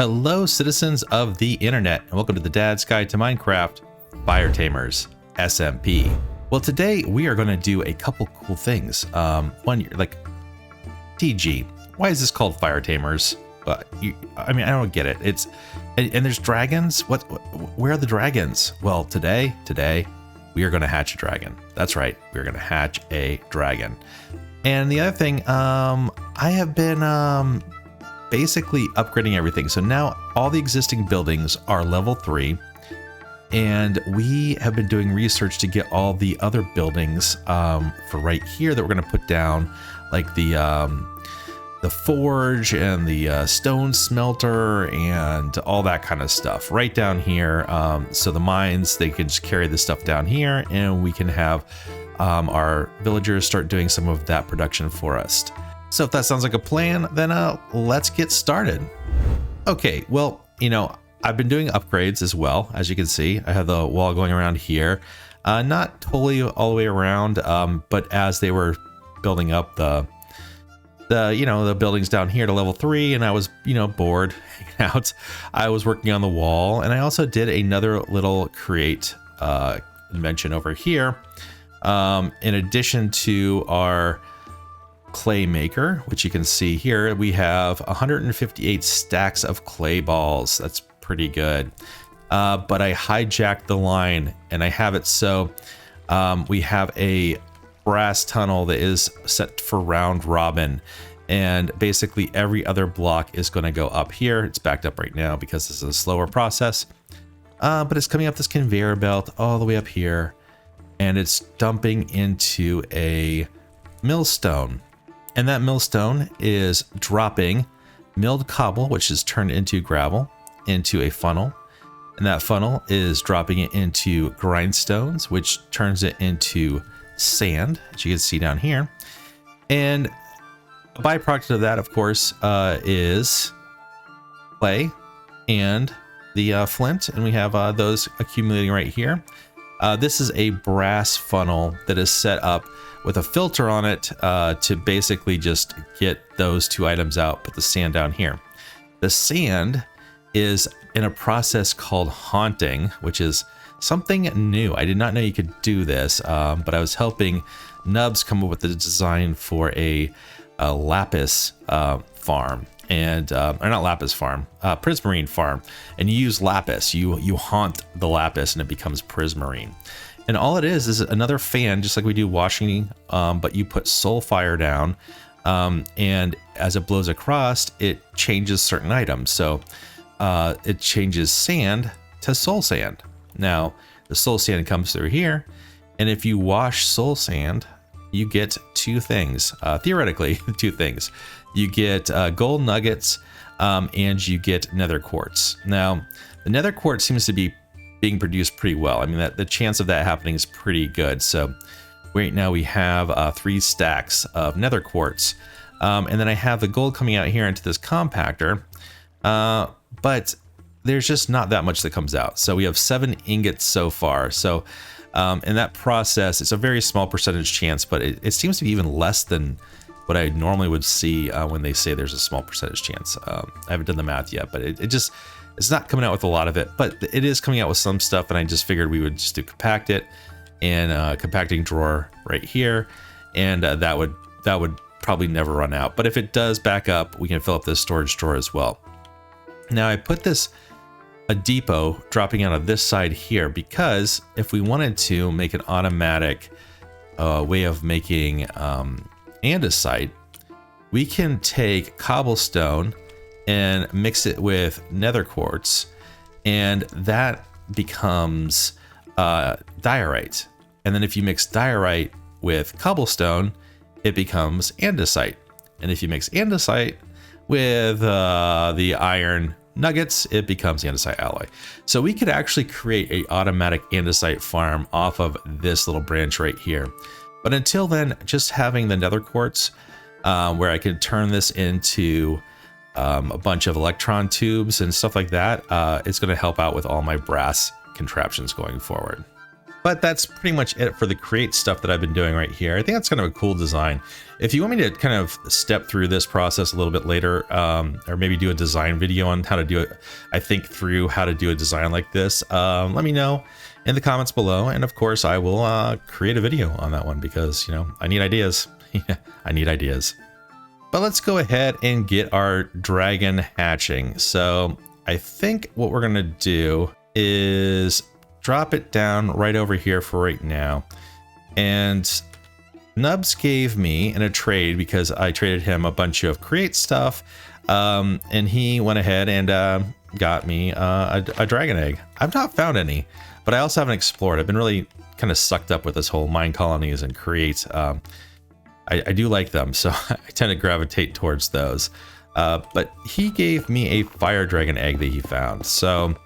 Hello, citizens of the internet, and welcome to the Dad's Guide to Minecraft, FireTamers SMP. Well, today we are going to do a couple cool things. One, like, TG, why is this called FireTamers? I mean, I don't get it. It's and there's dragons. Where are the dragons? Well, today we are going to hatch a dragon. That's right, we're going to hatch a dragon. And the other thing, I have been basically upgrading everything. So now all the existing buildings are level 3, and we have been doing research to get all the other buildings for right here that we're going to put down, like the forge and the stone smelter and all that kind of stuff right down here. So the mines, they can just carry this stuff down here, and we can have our villagers start doing some of that production for us. So if that sounds like a plan, then let's get started. Okay, well, you know, I've been doing upgrades as well. As you can see, I have the wall going around here. Not totally all the way around, but as they were building up the buildings down here to level 3, and I was, bored hanging out, I was working on the wall. And I also did another little create invention over here. In addition to our clay maker, which you can see here, we have 158 stacks of clay balls. That's pretty good. But I hijacked the line, and I have it so we have a brass tunnel that is set for round robin, and basically every other block is going to go up here. It's backed up right now because this is a slower process, but it's coming up this conveyor belt all the way up here, and it's dumping into a millstone. And that millstone is dropping milled cobble, which is turned into gravel, into a funnel. And that funnel is dropping it into grindstones, which turns it into sand, as you can see down here. And a byproduct of that, of course, is clay and the flint. And we have those accumulating right here. This is a brass funnel that is set up with a filter on it to basically just get those two items out, put the sand down here. The sand is in a process called haunting, which is something new. I did not know you could do this, but I was helping Nubs come up with the design for a lapis farm. And or not lapis farm, prismarine farm. And you use lapis, you haunt the lapis, and it becomes prismarine. And all it is another fan, just like we do washing, but you put soul fire down, and as it blows across, it changes certain items. So it changes sand to soul sand. Now the soul sand comes through here, and if you wash soul sand, you get two things, theoretically two things. You get gold nuggets, and you get nether quartz. Now the nether quartz seems to be being produced pretty well. I mean, the chance of that happening is pretty good. So right now we have 3 stacks of nether quartz, and then I have the gold coming out here into this compactor, but there's just not that much that comes out. So we have 7 ingots so far. So in that process, it's a very small percentage chance, but it seems to be even less than what I normally would see when they say there's a small percentage chance. I haven't done the math yet, but it's not coming out with a lot of it, but it is coming out with some stuff. And I just figured we would just do compact it and compacting drawer right here, and that would probably never run out. But if it does back up, we can fill up this storage drawer as well. Now I put a depot dropping out of this side here, because if we wanted to make an automatic way of making andesite, we can take cobblestone and mix it with nether quartz, and that becomes diorite. And then if you mix diorite with cobblestone, it becomes andesite. And if you mix andesite with the iron nuggets, it becomes andesite alloy. So we could actually create an automatic andesite farm off of this little branch right here. But until then, just having the nether quartz, where I can turn this into a bunch of electron tubes and stuff like that, it's going to help out with all my brass contraptions going forward. But that's pretty much it for the create stuff that I've been doing right here. I think that's kind of a cool design. If you want me to kind of step through this process a little bit later, or maybe do a design video on how to do it, I think through how to do a design like this, let me know in the comments below. And of course, I will create a video on that one because, you know, I need ideas. Yeah, I need ideas. But let's go ahead and get our dragon hatching. So I think what we're going to do is drop it down right over here for right now. And Nubs gave me in a trade, because I traded him a bunch of create stuff, and he went ahead and got me a dragon egg. I've not found any, but I also haven't explored. I've been really kind of sucked up with this whole Minecolonies and create. I do like them, so I tend to gravitate towards those. But he gave me a fire dragon egg that he found. So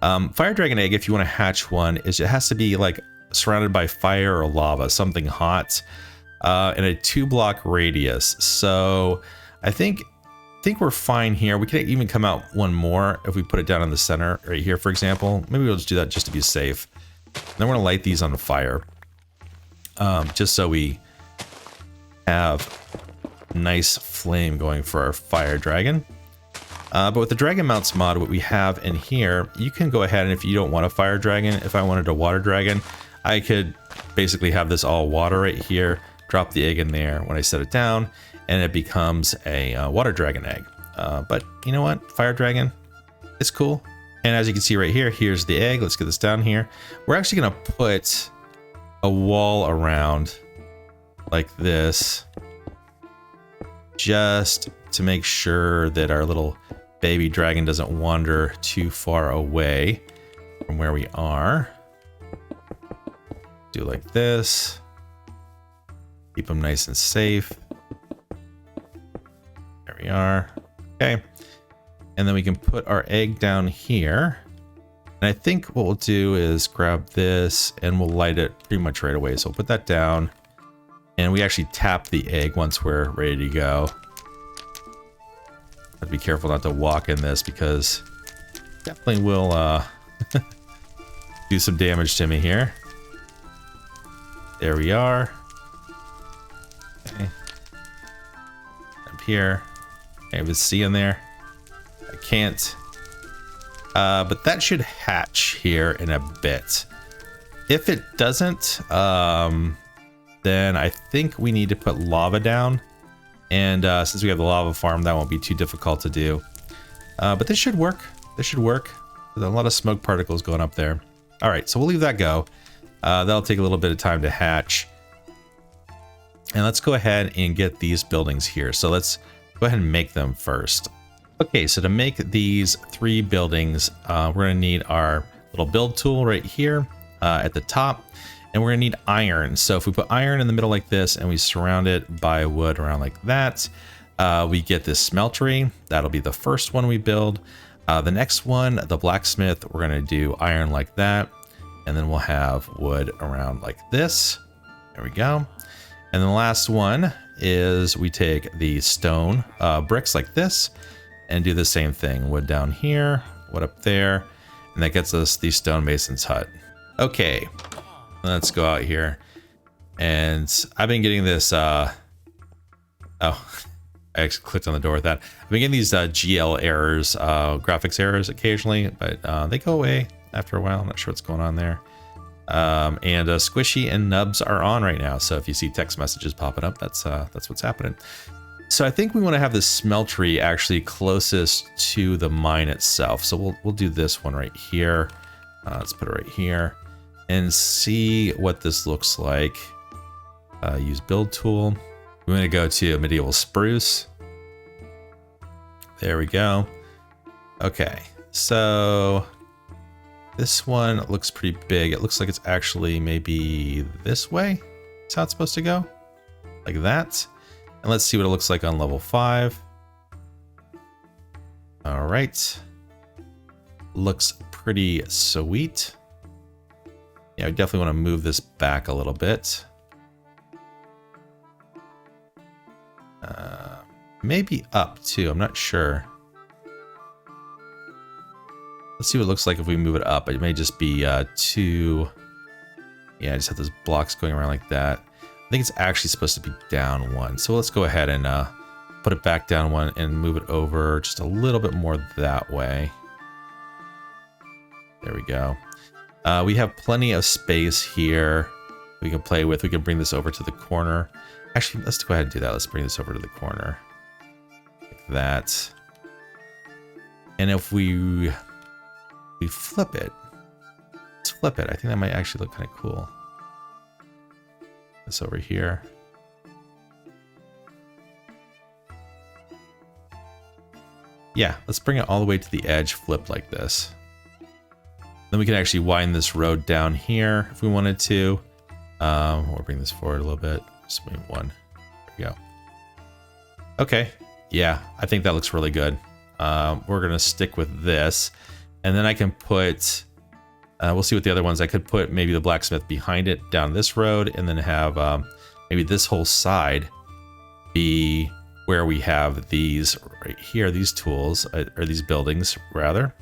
fire dragon egg, if you want to hatch one, it has to be like surrounded by fire or lava, something hot, in a 2-block radius. So I think we're fine here. We could even come out one more if we put it down in the center right here, for example. Maybe we'll just do that just to be safe. Then we're gonna light these on fire, just so we have nice flame going for our fire dragon. But with the dragon mounts mod, what we have in here, you can go ahead and if you don't want a fire dragon, if I wanted a water dragon, I could basically have this all water right here, drop the egg in there when I set it down, and it becomes a water dragon egg. But you know what? Fire dragon, it's cool. And as you can see right here, here's the egg. Let's get this down here. We're actually gonna put a wall around like this, just to make sure that our little baby dragon doesn't wander too far away from where we are. Do like this. Keep them nice and safe. There we are. Okay. And then we can put our egg down here. And I think what we'll do is grab this and we'll light it pretty much right away. So we'll put that down. And we actually tap the egg once we're ready to go. Have to be careful not to walk in this because definitely will do some damage to me here. There we are. Okay. Up here. I have a C in there. I can't. But that should hatch here in a bit. If it doesn't, then I think we need to put lava down. And since we have the lava farm, that won't be too difficult to do. But this should work. This should work. There's a lot of smoke particles going up there. All right, so we'll leave that go. That'll take a little bit of time to hatch. And let's go ahead and get these buildings here. So let's go ahead and make them first. Okay, so to make these 3 buildings, we're going to need our little build tool right here at the top. And we're gonna need iron. So if we put iron in the middle like this and we surround it by wood around like that, we get this smeltery. That'll be the first one we build. The next one, the blacksmith, we're gonna do iron like that. And then we'll have wood around like this. There we go. And then the last one is we take the stone bricks like this and do the same thing. Wood down here, wood up there. And that gets us the stonemason's hut. Okay. Let's go out here. And I've been getting this, oh, I actually clicked on the door with that. I've been getting these GL errors, graphics errors occasionally, but they go away after a while. I'm not sure what's going on there. And Squishy and Nubs are on right now. So if you see text messages popping up, that's what's happening. So I think we want to have this smeltery actually closest to the mine itself. So we'll do this one right here. Let's put it right here. And see what this looks like. Use build tool. We're going to go to medieval spruce. There we go. Okay, so this one looks pretty big. It looks like it's actually maybe this way. That's how it's supposed to go. Like that. And let's see what it looks like on level 5. All right. Looks pretty sweet. Yeah, I definitely want to move this back a little bit. Maybe up too, I'm not sure. Let's see what it looks like if we move it up. It may just be too Yeah, I just have those blocks going around like that. I think it's actually supposed to be down one. So let's go ahead and put it back down one and move it over just a little bit more that way. There we go. We have plenty of space here we can play with. We can bring this over to the corner. Actually, let's go ahead and do that. Let's bring this over to the corner. Like that. And if we flip it, let's flip it. I think that might actually look kind of cool. This over here. Yeah, let's bring it all the way to the edge, flipped like this. Then we can actually widen this road down here if we wanted to. We'll bring this forward a little bit. Just move one. There we go. Okay. Yeah, I think that looks really good. We're going to stick with this. And then I can put, we'll see what the other ones, I could put maybe the blacksmith behind it down this road and then have maybe this whole side be where we have these right here, these tools, or these buildings rather.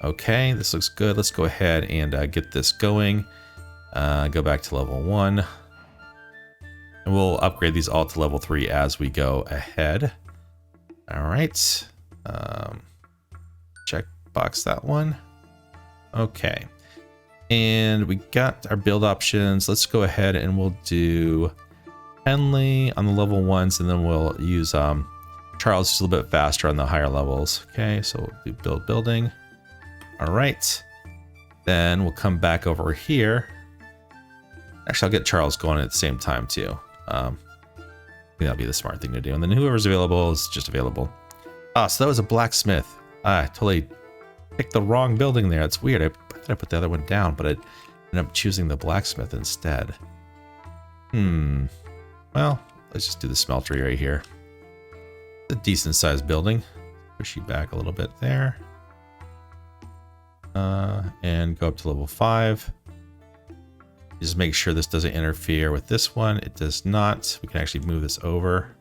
Okay, this looks good. Let's go ahead and get this going. Go back to level 1. And we'll upgrade these all to level 3 as we go ahead. All right. Check box that one. Okay. And we got our build options. Let's go ahead and we'll do Henley on the level 1s, and then we'll use Charles just a little bit faster on the higher levels. Okay, so we'll do build building. All right. Then we'll come back over here. Actually, I'll get Charles going at the same time too. I think that'll be the smart thing to do. And then whoever's available is just available. Ah, so that was a blacksmith. I totally picked the wrong building there. It's weird. I thought I put the other one down, but I ended up choosing the blacksmith instead. Well, let's just do the smeltery right here. A decent sized building. Push you back a little bit there. And go up to level 5. Just make sure this doesn't interfere with this one. It does not. We can actually move this over.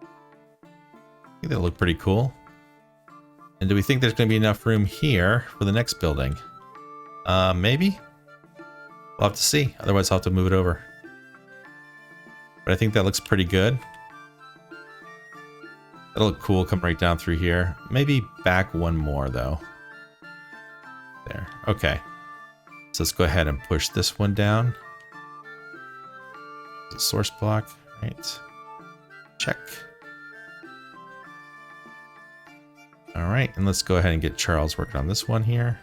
I think that'll look pretty cool. And do we think there's going to be enough room here for the next building? Maybe. We'll have to see. Otherwise, I'll have to move it over. But I think that looks pretty good. That'll look cool. Come right down through here. Maybe back one more, though. There. Okay. So let's go ahead and push this one down. The source block. Right. Check. All right. And let's go ahead and get Charles working on this one here.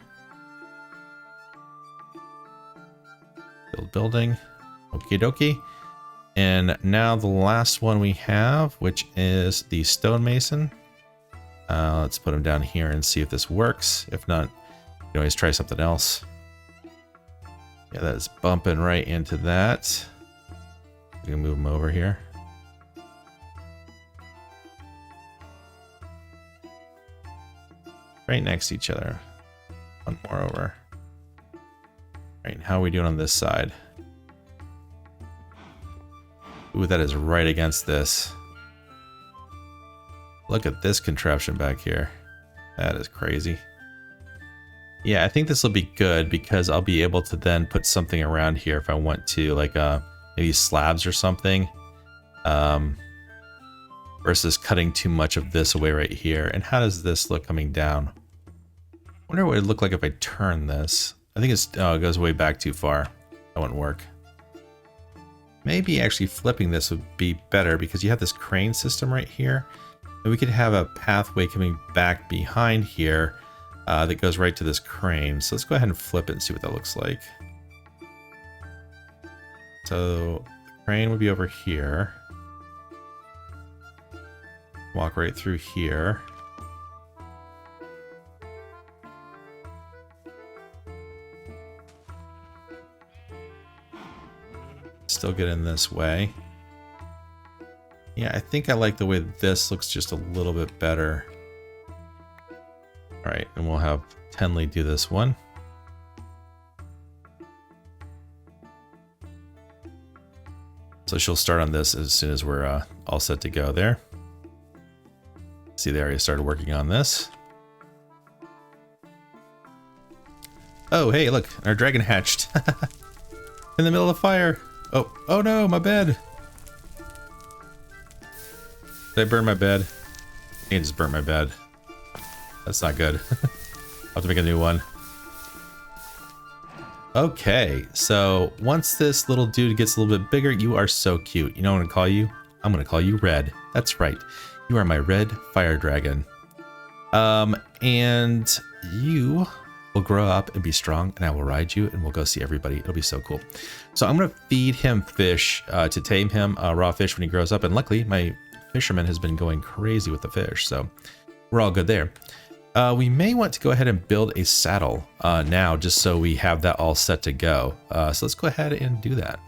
Build building. Okie dokie. And now the last one we have, which is the stonemason. Let's put him down here and see if this works. If not, you can always try something else. Yeah, that's bumping right into that. We can move him over here. Right next to each other. One more over. Right, how are we doing on this side? Ooh, that is right against this. Look at this contraption back here. That is crazy. Yeah, I think this will be good because I'll be able to then put something around here if I want to, like maybe slabs or something. Versus cutting too much of this away right here. And how does this look coming down? I wonder what it would look like if I turn this. I think it's, oh, it goes way back too far. That wouldn't work. Maybe actually flipping this would be better because you have this crane system right here. And we could have a pathway coming back behind here that goes right to this crane. So let's go ahead and flip it and see what that looks like. So the crane would be over here. Walk right through here. Still get in this way. Yeah, I think I like the way this looks just a little bit better. All right, and we'll have Tenley do this one. So she'll start on this as soon as we're all set to go there. See, they already started working on this. Oh, hey, look, our dragon hatched. In the middle of the fire. Oh no, my bed. Did I burn my bed? I think I just burnt my bed. That's not good. I'll have to make a new one. Okay, so once this little dude gets a little bit bigger, you are so cute. You know what I'm gonna call you? I'm gonna call you Red. That's right. You are my red fire dragon. And you will grow up and be strong, and I will ride you, and we'll go see everybody. It'll be so cool. So I'm gonna feed him fish to tame him, raw fish when he grows up, and luckily my fisherman has been going crazy with the fish, so we're all good there. We may want to go ahead and build a saddle now, just so we have that all set to go. So let's go ahead and do that.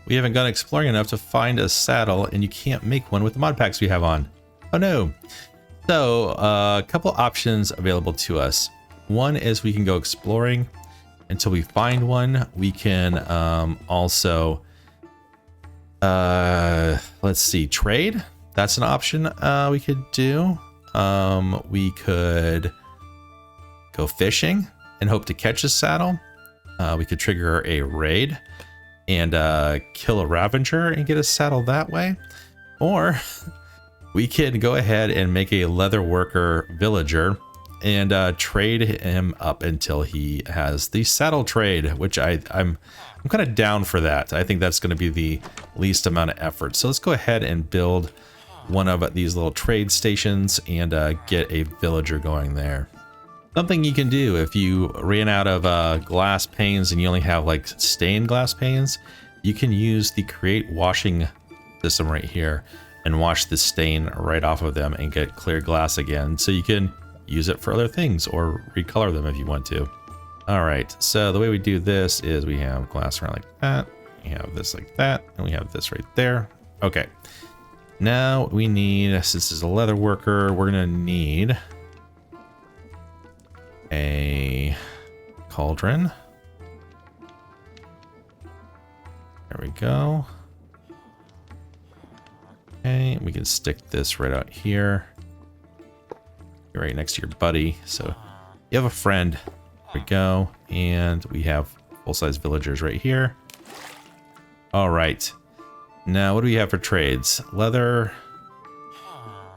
We haven't gone exploring enough to find a saddle, and you can't make one with the mod packs we have on. Oh no. So a couple options available to us. One is we can go exploring until we find one. We can also, let's see, trade. That's an option we could do. We could go fishing and hope to catch a saddle. We could trigger a raid and kill a Ravager and get a saddle that way. Or we could go ahead and make a leather worker villager and trade him up until he has the saddle trade, which I'm kind of down for that. I think that's going to be the least amount of effort. So let's go ahead and build one of these little trade stations and get a villager going there. Something you can do if you ran out of glass panes and you only have like stained glass panes, you can use the create washing system right here and wash the stain right off of them and get clear glass again. So you can use it for other things or recolor them if you want to. All right, so the way we do this is we have glass around like that, we have this like that, and we have this right there. Okay. Now we need, since this is a leather worker, we're gonna need a cauldron. There we go. Okay, we can stick this right out here. You're right next to your buddy, so you have a friend. There we go, and we have full-size villagers right here. All right. Now, what do we have for trades? Leather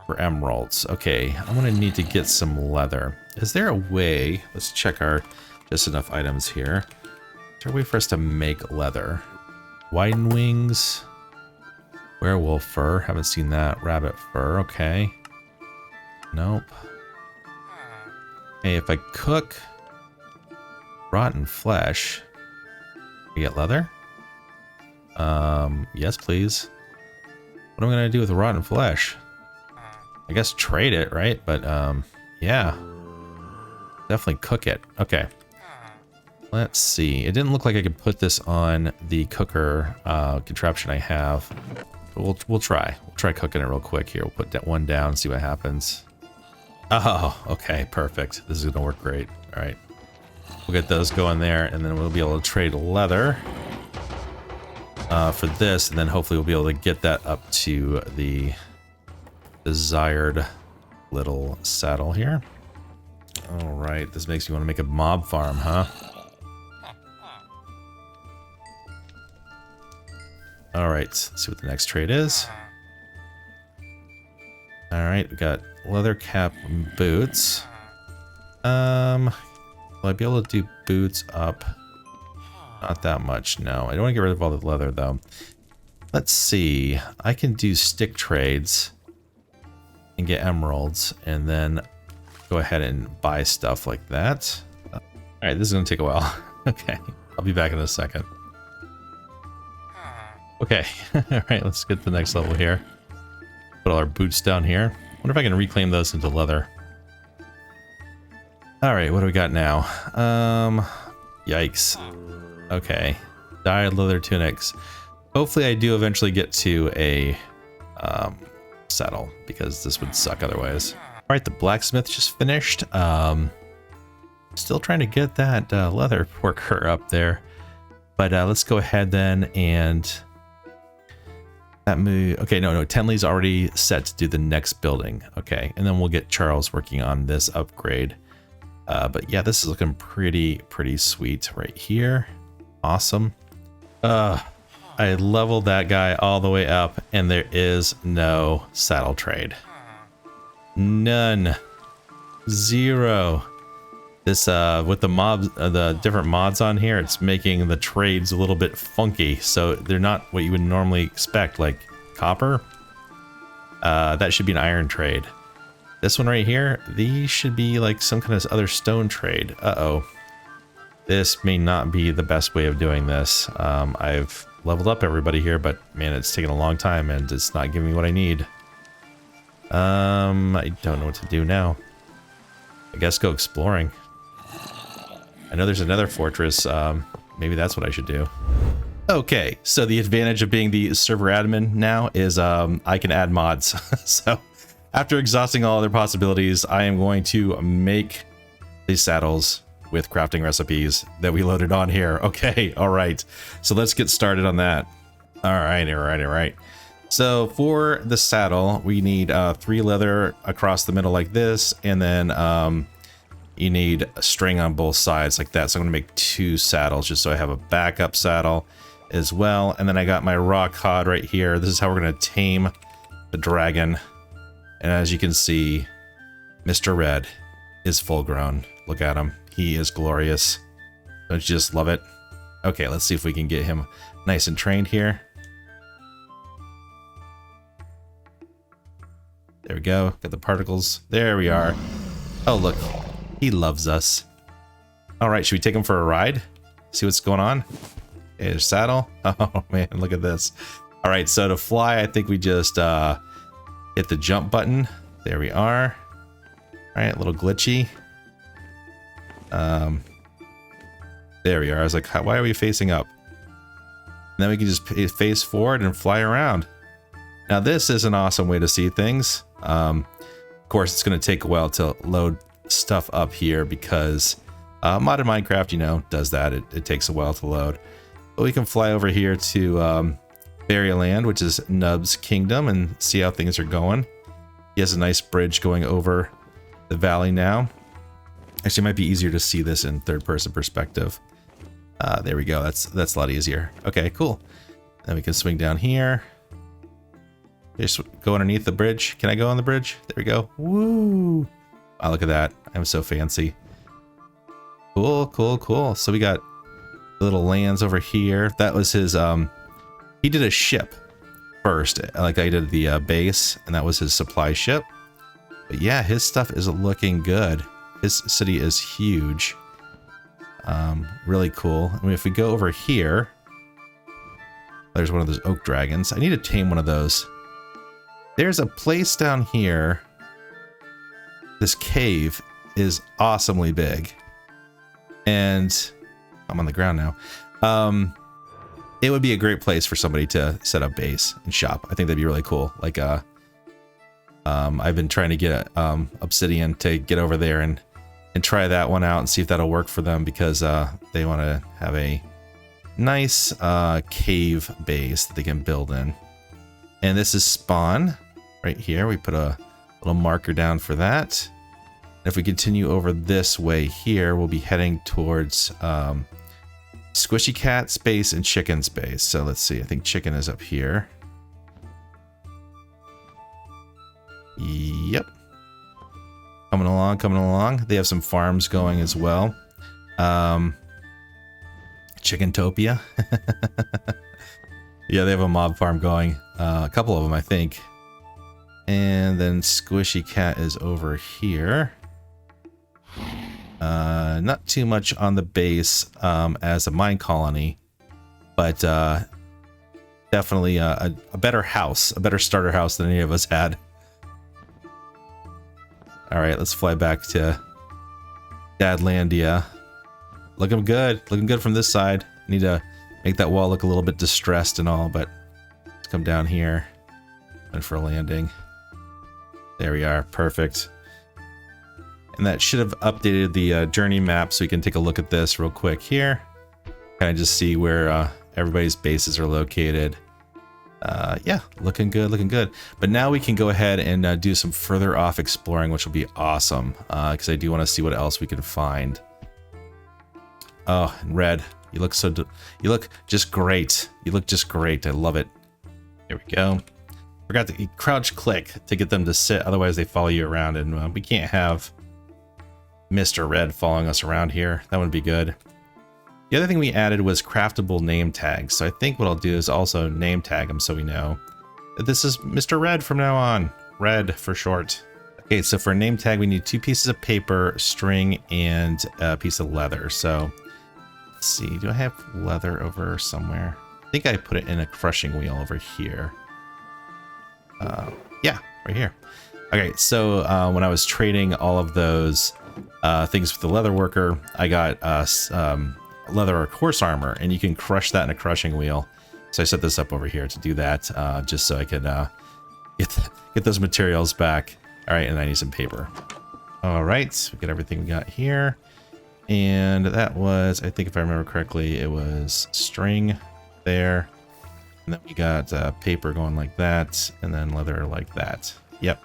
for emeralds. Okay, I'm gonna need to get some leather. Is there a way? Let's check our just enough items here. Is there a way for us to make leather? Widen wings, werewolf fur. Haven't seen that. Rabbit fur. Okay. Nope. Hey, if I cook rotten flesh, we get leather. Yes, please. What am I gonna do with the rotten flesh? I guess trade it, right? But, yeah. Definitely cook it. Okay. Let's see. It didn't look like I could put this on the cooker, contraption I have. But we'll try. We'll try cooking it real quick here. We'll put that one down and see what happens. Oh, okay. Perfect. This is gonna work great. All right. We'll get those going there, and then we'll be able to trade leather for this, and then hopefully we'll be able to get that up to the desired little saddle here. All right, this makes me want to make a mob farm, huh? All right, let's see what the next trade is. All right, we got leather cap and boots. Will I be able to do boots up? Not that much, no. I don't want to get rid of all the leather, though. Let's see. I can do stick trades and get emeralds, and then go ahead and buy stuff like that. All right, this is going to take a while. Okay, I'll be back in a second. Okay, all right, let's get to the next level here. Put all our boots down here. Wonder if I can reclaim those into leather. All right, what do we got now? Yikes. Okay, dyed leather tunics. Hopefully I do eventually get to a saddle, because this would suck otherwise. All right, the blacksmith just finished. Still trying to get that leather worker up there. But let's go ahead then and that move. Okay, no, Tenley's already set to do the next building. Okay, and then we'll get Charles working on this upgrade. But yeah, this is looking pretty sweet right here. Awesome. I leveled that guy all the way up, and there is no saddle trade. None. Zero. This with the mobs, the different mods on here, it's making the trades a little bit funky. So they're not what you would normally expect, like copper. That should be an iron trade. This one right here, these should be like some kind of other stone trade. Uh-oh. This may not be the best way of doing this. I've leveled up everybody here, but man, it's taken a long time and it's not giving me what I need. I don't know what to do now. I guess go exploring. I know there's another fortress. Maybe that's what I should do. Okay, so the advantage of being the server admin now is I can add mods. So after exhausting all other possibilities, I am going to make these saddles with crafting recipes that we loaded on here. Okay, all right. So let's get started on that. All right. So for the saddle, we need 3 leather across the middle like this, and then you need a string on both sides like that. So I'm gonna make 2 saddles just so I have a backup saddle as well. And then I got my raw cod right here. This is how we're gonna tame the dragon. And as you can see, Mr. Red is full grown. Look at him. He is glorious. Don't you just love it? Okay, let's see if we can get him nice and trained here. There we go. Got the particles. There we are. Oh, look. He loves us. All right, should we take him for a ride? See what's going on? Okay, there's saddle. Oh, man, look at this. All right, so to fly, I think we just hit the jump button. There we are. All right, a little glitchy. There we are. I was like, why are we facing up? And then we can just face forward and fly around. Now this is an awesome way to see things. Of course, it's going to take a while to load stuff up here because modded Minecraft, you know, does that. It takes a while to load. But we can fly over here to Fairyland, which is Nub's kingdom, and see how things are going. He has a nice bridge going over the valley now. Actually, it might be easier to see this in third-person perspective. There we go. That's a lot easier. Okay, cool. Then we can swing down here. Just go underneath the bridge. Can I go on the bridge? There we go. Woo! Wow, look at that. I'm so fancy. Cool. So we got little lands over here. That was his, he did a ship first, like I did the base, and that was his supply ship. But yeah, his stuff is looking good. His city is huge. Really cool. I mean, if we go over here, there's one of those oak dragons. I need to tame one of those. There's a place down here. This cave is awesomely big. And I'm on the ground now. It would be a great place for somebody to set up base and shop. I think that'd be really cool. Like, I've been trying to get Obsidian to get over there and try that one out and see if that'll work for them, because they want to have a nice cave base that they can build in. And this is spawn right here. We put a little marker down for that. And if we continue over this way here, we'll be heading towards Squishy Cat space and Chicken space. So let's see. I think Chicken is up here. Yep. Coming along. They have some farms going as well. Chickentopia. Yeah, they have a mob farm going. A couple of them, I think. And then Squishy Cat is over here. Not too much on the base as a mine colony, but definitely a better house, a better starter house than any of us had. All right, let's fly back to Dadlandia. Looking good from this side. Need to make that wall look a little bit distressed and all, but let's come down here and for a landing. There we are, perfect. And that should have updated the journey map, so you can take a look at this real quick here. Kind of just see where everybody's bases are located. Yeah, looking good, looking good. But now we can go ahead and do some further off exploring, which will be awesome, because I do want to see what else we can find. Oh, and Red, you look you look just great. You look just great. I love it. Here we go. Forgot to crouch click to get them to sit, otherwise they follow you around, and we can't have Mr. Red following us around here. That would be good. The other thing we added was craftable name tags. So I think what I'll do is also name tag them so we know that this is Mr. Red from now on. Red for short. Okay, so for a name tag, we need 2 pieces of paper, string, and a piece of leather. So let's see, do I have leather over somewhere? I think I put it in a crushing wheel over here. Yeah, right here. Okay, so when I was trading all of those things with the leather worker, I got leather horse armor, and you can crush that in a crushing wheel. So I set this up over here to do that, just so I could get those materials back. All right, and I need some paper. All right, we got everything we got here, and that was, I think if I remember correctly, it was string there, and then we got paper going like that, and then leather like that. Yep.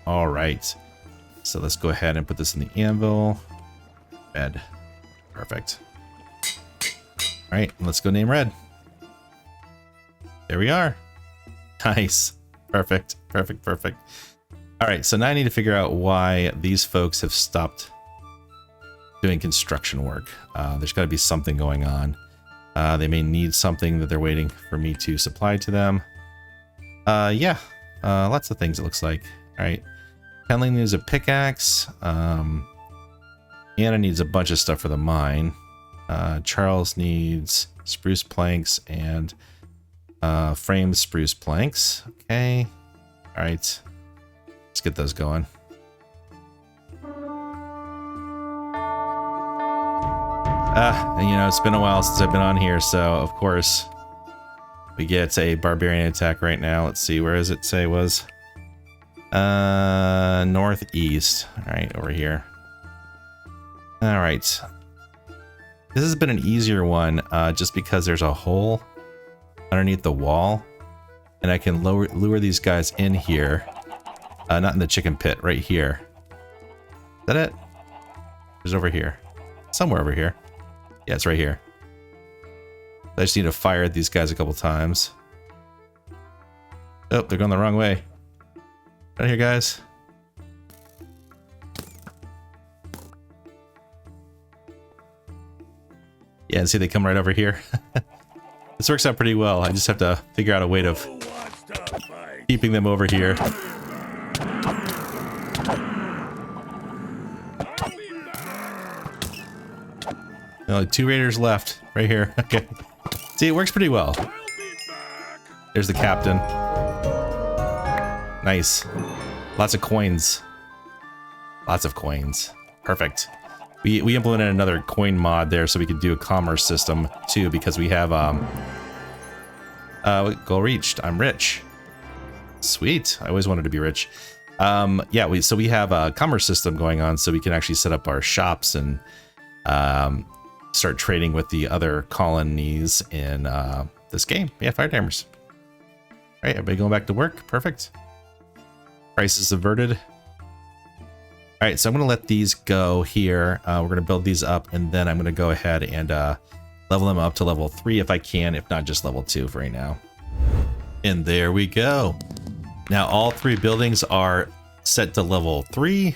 All right. So let's go ahead and put this in the anvil. Red. Perfect. All right, let's go name Red. There we are. Nice. Perfect. Perfect. Perfect. All right, so now I need to figure out why these folks have stopped doing construction work. There's got to be something going on. They may need something that they're waiting for me to supply to them. Yeah, lots of things it looks like. All right. Henley needs a pickaxe. Anna needs a bunch of stuff for the mine. Charles needs spruce planks and framed spruce planks. Okay. All right. Let's get those going. You know, it's been a while since I've been on here, so of course we get a barbarian attack right now. Let's see, where does it say it was? Northeast. All right, over here. All right. This has been an easier one, just because there's a hole underneath the wall, and I can lure these guys in here. Not in the chicken pit, right here. Is that it? It's over here. Somewhere over here. Yeah, it's right here. I just need to fire at these guys a couple times. Oh, they're going the wrong way. Right here, guys. Yeah, and see, they come right over here. This works out pretty well. I just have to figure out a way of keeping them over here. Only 2 raiders left right here. Okay. See, it works pretty well. There's the captain. Nice. Lots of coins. Lots of coins. Perfect. We implemented another coin mod there so we could do a commerce system too, because we have goal reached. I'm rich. Sweet. I always wanted to be rich. Yeah, we have a commerce system going on, so we can actually set up our shops and start trading with the other colonies in this game. Yeah, FireTamers. All right, everybody going back to work. Perfect. Crisis averted. All right, so I'm going to let these go here. We're going to build these up, and then I'm going to go ahead and level them up to level 3 if I can, if not just level 2 for right now. And there we go. Now all 3 buildings are set to level 3.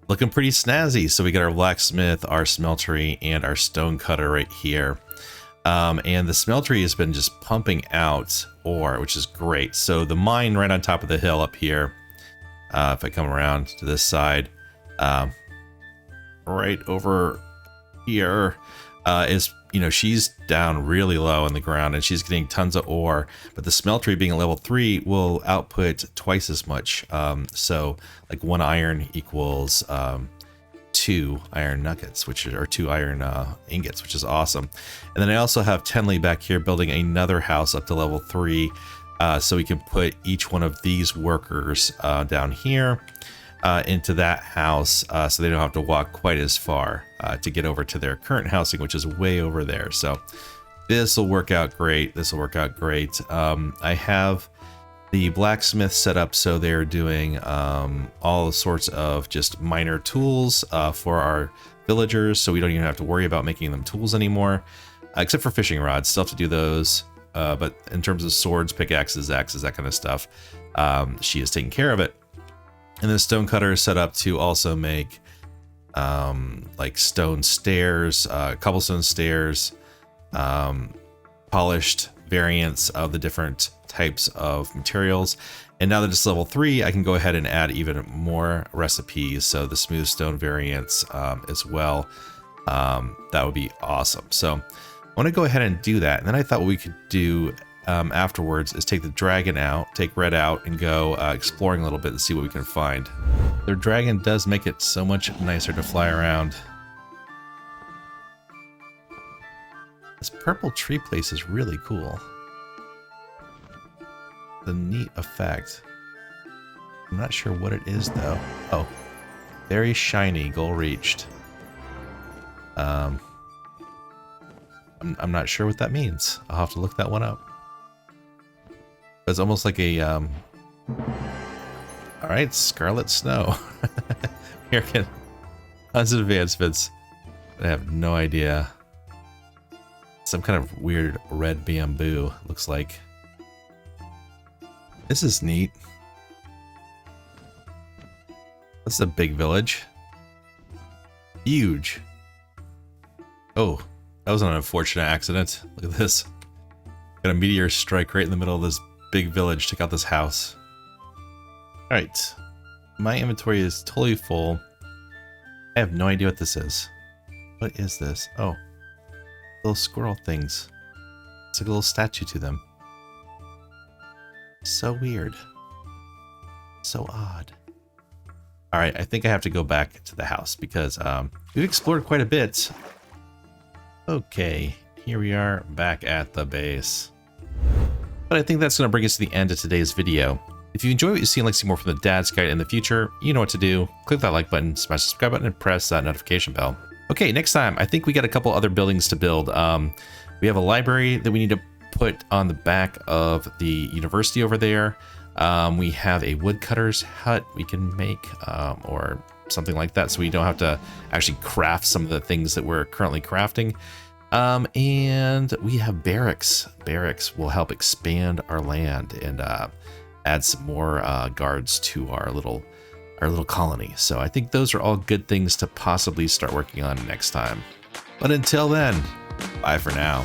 Looking pretty snazzy. So we got our blacksmith, our smeltery, and our stone cutter right here. And the smeltery has been just pumping out ore, which is great. So the mine right on top of the hill up here, if I come around to this side, right over here, is, you know, she's down really low in the ground and she's getting tons of ore, but the smeltery being at level 3 will output twice as much. So like 1 iron equals 2 iron nuggets, or 2 iron ingots, which is awesome. And then I also have Tenley back here building another house up to level 3, so we can put each one of these workers down here into that house, so they don't have to walk quite as far to get over to their current housing, which is way over there. So This will work out great. This will work out great. I have the blacksmith set up so they're doing all sorts of just minor tools for our villagers, so we don't even have to worry about making them tools anymore, except for fishing rods. Still have to do those, but in terms of swords, pickaxes, axes, that kind of stuff, she is taking care of it. And the stone cutter is set up to also make like stone stairs, cobblestone stairs, polished variants of the different types of materials. And now that it's level 3, I can go ahead and add even more recipes, so the smooth stone variants as well. That would be awesome. So I want to go ahead and do that, and then I thought what we could do afterwards is take the dragon out, take Red out, and go exploring a little bit and see what we can find. The dragon does make it so much nicer to fly around. This purple tree place is really cool. The neat effect. I'm not sure what it is though. Oh, very shiny, goal reached. I'm not sure what that means. I'll have to look that one up. It's almost like a all right, Scarlet Snow. Here again, tons of advancements. I have no idea. Some kind of weird red bamboo, looks like. This is neat. This is a big village. Huge. Oh, that was an unfortunate accident. Look at this. Got a meteor strike right in the middle of this big village. Check out this house. Alright. My inventory is totally full. I have no idea what this is. What is this? Oh. Little squirrel things. It's like a little statue to them. So weird. So odd. Alright, I think I have to go back to the house because we've explored quite a bit. Okay, here we are back at the base. But I think that's going to bring us to the end of today's video. If you enjoy what you see and like to see more from the Dad's Guide in the future, you know what to do. Click that like button, smash the subscribe button, and press that notification bell. Okay, next time, I think we got a couple other buildings to build. We have a library that we need to put on the back of the university over there. We have a woodcutter's hut we can make, or something like that, so we don't have to actually craft some of the things that we're currently crafting. And we have barracks. Barracks will help expand our land and add some more guards to our little colony. So I think those are all good things to possibly start working on next time. But until then, bye for now.